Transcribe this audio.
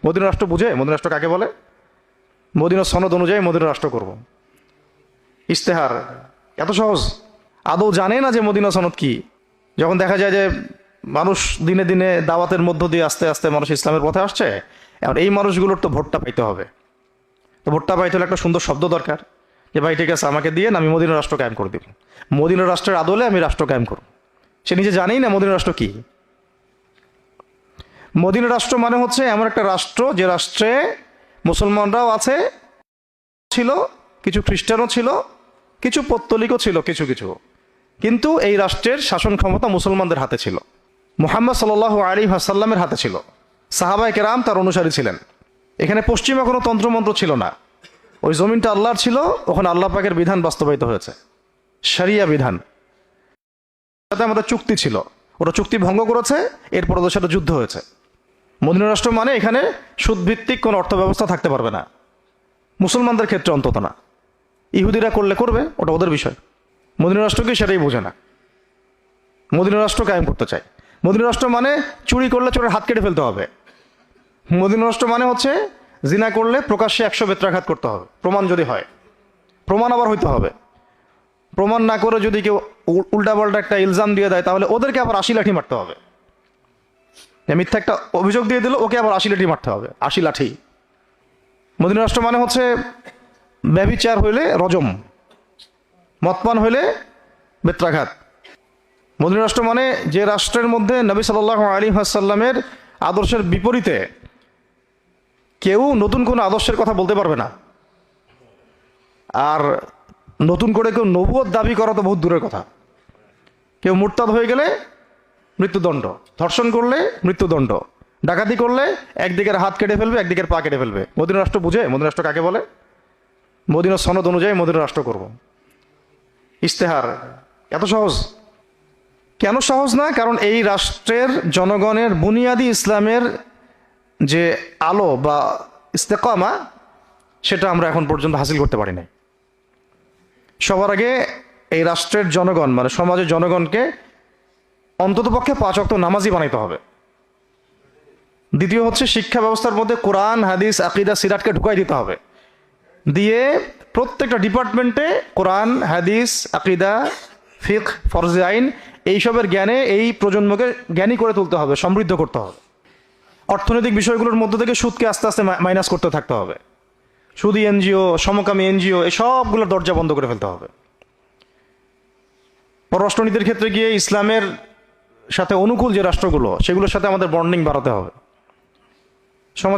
Medina রাষ্ট্র বুঝে? Medina রাষ্ট্র কাকে বলে? মদিনা সনদ অনুযায়ী মদিনা রাষ্ট্র করব। ইস্তেহার এত সহজ? আদৌ জানে না যে মদিনা সনদ কি। যখন দেখা যায় যে মানুষ দিনে দিনে দাওয়াতের মধ্য দিয়ে আস্তে আস্তে মানুষ ইসলামের পথে আসছে, এখন এই মানুষগুলোর তো ভোটটা পাইতে হবে। তো ভোটটা পাইতে হলে একটা সুন্দর শব্দ দরকার, যে ভাই ঠিক আছে আমাকে দিয়ে আমি মদিনা রাষ্ট্র কায়েম করে দিব, মদিনা রাষ্ট্রের আদলে আমি রাষ্ট্র কায়েম করব। সে নিজে জানেই না মদিনা রাষ্ট্র কি। মদিনা রাষ্ট্র মানে হচ্ছে এমন একটা রাষ্ট্র যে রাষ্ট্রে মুসলমানরাও আছে, ছিল কিছু, খ্রিস্টানও ছিল কিছু, পৌত্তলিকও ছিল কিছু কিছু, কিন্তু এই রাষ্ট্রের শাসন ক্ষমতা মুসলমানদের হাতে ছিল। মুহাম্মদ সাল্লাল্লাহু আলাইহি ওয়াসাল্লামের হাতে ছিল। সাহাবায়ে কেরাম তার অনুসারী ছিলেন। এখানে পশ্চিমা কোনো তন্ত্রমন্ত্র ছিল না। ওই জমিনটা আল্লাহর ছিল, ওখানে আল্লাহ পাকের বিধান বাস্তবায়িত হয়েছে, শরিয়া বিধান। সাথে আমাদের চুক্তি ছিল, ওরা চুক্তি ভঙ্গ করেছে, এরপর ওদের সাথে যুদ্ধ হয়েছে। মদিনা রাষ্ট্র মানে এখানে সুদভিত্তিক কোনো অর্থ ব্যবস্থা থাকতে পারবে না, মুসলমানদের ক্ষেত্রে অন্তত না। ইহুদিরা করলে করবে, ওটা ওদের বিষয়। মদিনা রাষ্ট্রকে সেটাই বোঝে না, মদিনা রাষ্ট্র কায়েম করতে চায়। মদিনা রাষ্ট্র মানে চুরি করলে চোরের হাত কেটে ফেলতে হবে। মদিনা রাষ্ট্র মানে হচ্ছে জিনা করলে প্রকাশ্যে 100 বেত্রাঘাত করতে হবে, প্রমাণ যদি হয়। প্রমাণ আবার হইতে হবে। প্রমাণ না করে যদি কেউ উল্টাপাল্টা একটা ইলজাম দিয়ে দেয়, তাহলে ওদেরকে আবার 80 লাঠি মারতে হবে। মিথ্যা একটা অভিযোগ দিয়ে দিল, ওকে আবার 80 লাঠি মারতে হবে, 80 লাঠি। মদিনা রাষ্ট্র মানে হচ্ছে ব্যভিচার হইলে রজম, মদপান হইলে বেত্রাঘাত। মদিনা রাষ্ট্র মানে যে রাষ্ট্রের মধ্যে নবী সাল্লাল্লাহু আলাইহি ওয়াসাল্লামের আদর্শের বিপরীতে কেউ নতুন কোনো আদর্শের কথা বলতে পারবে না। আর নতুন করে কেউ নবুয়ত দাবি করা তো বহুত দূরের কথা। কেউ মুরতাদ হয়ে গেলে মৃত্যুদণ্ড, ধর্ষণ করলে মৃত্যুদণ্ড, ডাকাতি করলে একদিকের হাত কেটে ফেলবে, একদিকের পা কেটে ফেলবে। মদিনা রাষ্ট্র বুঝে? মদিনা রাষ্ট্র কাকে বলে? মদিনা সনদ অনুযায়ী মদিনা রাষ্ট্র করব। ইস্তেহার এত সহজ? কেন সহজ না? কারণ এই রাষ্ট্রের জনগণের বুনিয়াদি ইসলামের যে আলো বা ইস্তেকামা, সেটা আমরা এখন পর্যন্ত হাসিল করতে পারি নাই। সবার আগে এই রাষ্ট্রের জনগণ মানে সমাজের জনগণকে অন্ততপক্ষে 5 ওয়াক্ত নামাজি বানাইতে হবে। দ্বিতীয় হচ্ছে শিক্ষা ব্যবস্থার মধ্যে কোরআন, হাদিস, আকীদা, সিরাতকে ঢুকাই দিতে হবে। দিয়ে প্রত্যেকটা ডিপার্টমেন্টে কোরআন, হাদিস, আকীদা, ফিকহ, ফরজে আইন এইসবের জ্ঞানে এই প্রজন্মকে জ্ঞানী করে তুলতে হবে, সমৃদ্ধ করতে হবে। অর্থনৈতিক বিষয়গুলোর মধ্যে থেকে সুদকে আস্তে আস্তে মাইনাস করতে থাকতে হবে। সুদী এনজিও, সমকামী এনজিও, এই সবগুলোর দরজা বন্ধ করে ফেলতে হবে। পররাষ্ট্রনীতির ক্ষেত্রে গিয়ে ইসলামের সাথে অনুকূল যে রাষ্ট্রগুলো, সেগুলোর সাথে আমাদের বন্ডিং বাড়াতে হবে। সমাজে